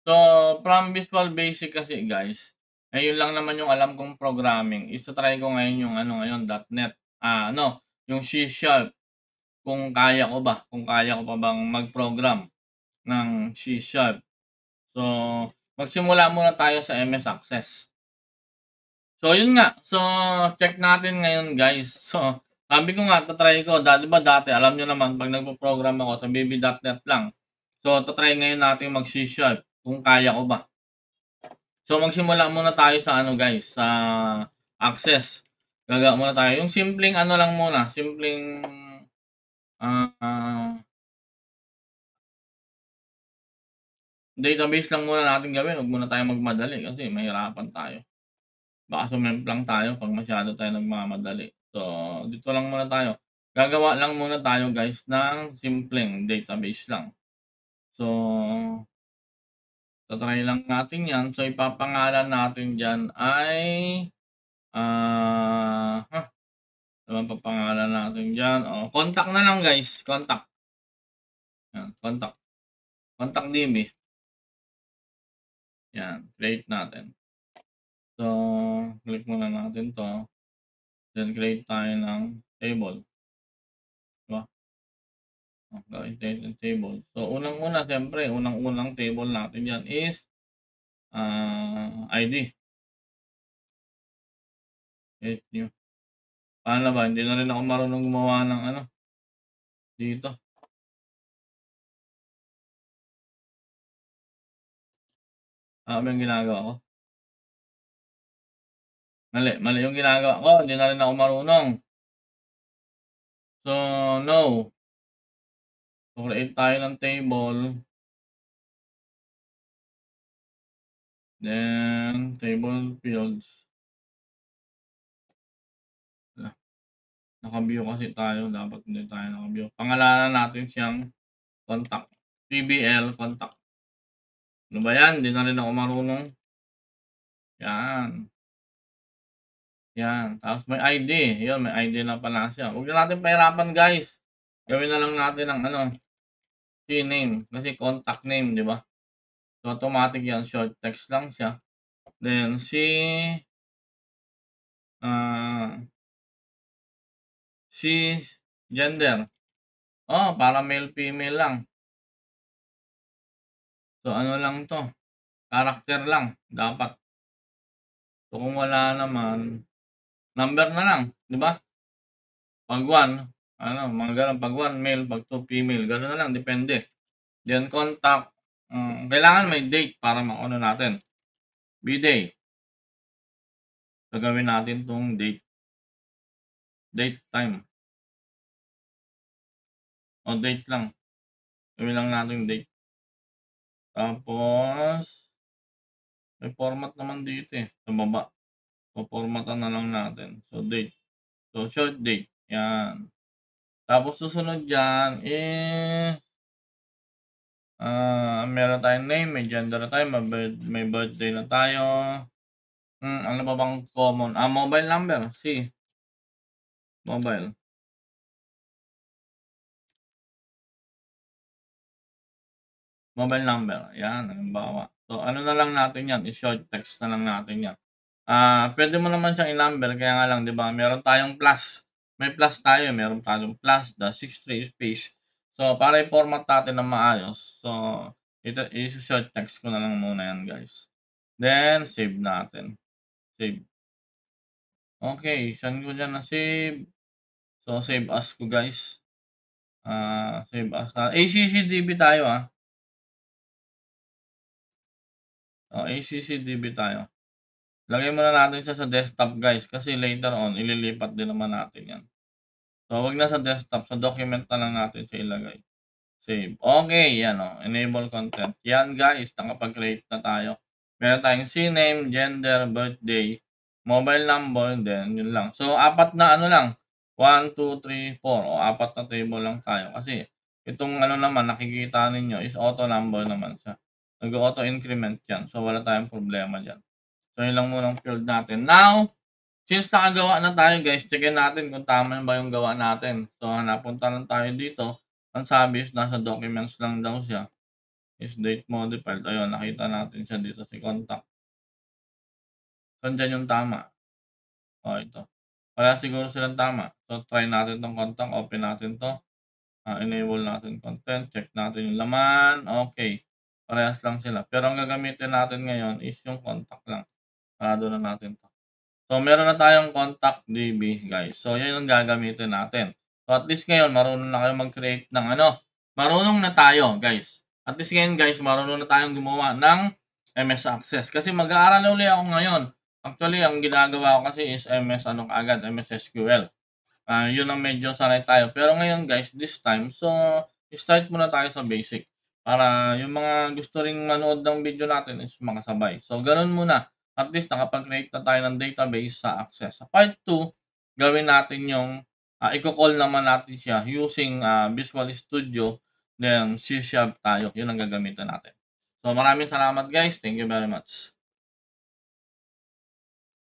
So, from Visual Basic kasi guys, ayun lang naman yung alam kong programming. Isa-try ko ngayon yung ano ngayon, .NET. Yung C# kung kaya ko pa bang mag-program ng C#. So, magsimula muna tayo sa MS Access. So, yun nga. So, check natin ngayon guys. So, sabi ko nga, tatry ko. Di ba dati, alam nyo naman, pag nagpo-program ako sa VB.NET lang. So, tatry ngayon natin mag-C# kung kaya ko ba. So, magsimula muna tayo sa ano guys, sa Access. Gagawa muna tayo. Yung simpleng ano lang muna, simpleng database lang muna natin gawin. Huwag muna tayong magmadali kasi mahirapan tayo. Baka sumemplang tayo pag masyado tayo nagmamadali. So, dito lang muna tayo. Gagawa lang muna tayo guys ng simpleng database lang. So, tatry lang natin yan. So, ipapangalan natin dyan ay ano papangalan natin dyan? Contact na lang guys. Contact. Yan, contact. Contact DB. Yan, create natin. So, click muna natin to. Then, create tayo ng table. Diba? Gawin tayo ng table. So, unang-una, siyempre, unang-unang table natin yan is ID. Edit nyo. Paano ba? Hindi na rin ako marunong gumawa ng ano. Dito. Ano yung ginagawa ko? Mali yung ginagawa ko. Hindi na rin ako marunong. So, no. So, create tayo ng table. Then, table fields. Naka-view kasi tayo. Dapat hindi tayo naka-view. Pangalanan natin siyang contact. PBL contact. Ano ba yan? Hindi na rin ako marunong. Yan. Yan. Tapos may ID. Yun, may ID na pala siya. Huwag na natin pahirapan guys. Gawin na lang natin ang ano. C-name. Kasi contact name, di ba? So, automatic yan. Short text lang siya. Then, gender. Para male, female lang. So, ano lang to? Character lang. Dapat. So, kung wala naman, number na lang. Di ba? Pag 1, mga ganun. Pag 1, male. Pag 2, female. Ganun na lang. Depende. Then, contact. Kailangan may date para makuha natin. B-day. So, gawin natin tong date. Date time. Date lang. Gawin lang natin date. Tapos, may format naman dito eh. Sa baba. So, formatan na lang natin. So, date. So, short date. Yan. Tapos, susunod dyan meron tayong name, may gender na tayo, may birthday na tayo. Ano pa bang common? Mobile number. Mobile. Mobile number. Yan, halimbawa. So, ano na lang natin yan? I-short text na lang natin yan. Pwede mo naman siyang i-number. Kaya nga lang, di ba? Meron tayong plus. May plus tayo. Meron tayong plus, the 63 space. So, para i-format natin na maayos. So, i-short text ko na lang muna yan, guys. Then, save natin. Save. Okay, saan ko dyan na save? So, save as ko, guys. Save as na. ACCDB tayo, ACCDB tayo. Lagay muna natin siya sa desktop guys kasi later on ililipat din naman natin yan. So wag na sa desktop, sa document na lang natin siya ilagay. Save. Okay, yan enable content. Yan guys, nakapag-create na tayo. Meron tayong CNAME, gender, birthday, mobile number, then yun lang. So apat na lang. 1, 2, 3, 4. Apat na table lang tayo. Kasi itong naman nakikita ninyo is auto number naman siya. Nag-auto increment yan. So wala tayong problema dyan. So, yun lang muna ang field natin. Now, since nakagawa na tayo guys, checkin natin kung tama ba yung gawa natin. So, napunta lang tayo dito. Ang sabi is nasa documents lang daw siya. is date modified. Ayun, nakita natin siya dito si contact. So, andiyan yung tama. O, ito. Parehas siguro silang tama. So, try natin 'tong contact, open natin 'to. Enable natin content, check natin yung laman, okey. Parehas lang sila. Pero ang gagamitin natin ngayon is yung contact lang. Sarado na natin 'to. So, meron na tayong contact DB, guys. So, 'yan ang gagamitin natin. So, at least ngayon marunong na kayong mag-create ng ano, marunong na tayo, guys. At least ngayon, guys, marunong na tayong gumawa ng MS Access. Kasi mag-aaral uli ako ngayon. Actually, ang ginagawa ko kasi is MS ano kaagad, MS SQL. Yun ang medyo sanay tayo. Pero ngayon, guys, this time, so start muna tayo sa basic para yung mga gusto ring manood ng video natin is makasabay. So, gano'n muna. At least nakapag-create na tayo ng database sa Access. Sa part 2, gawin natin yung iko-call naman natin siya using Visual Studio, then C# tayo. Yun ang gagamitin natin. So, maraming salamat, guys. Thank you very much.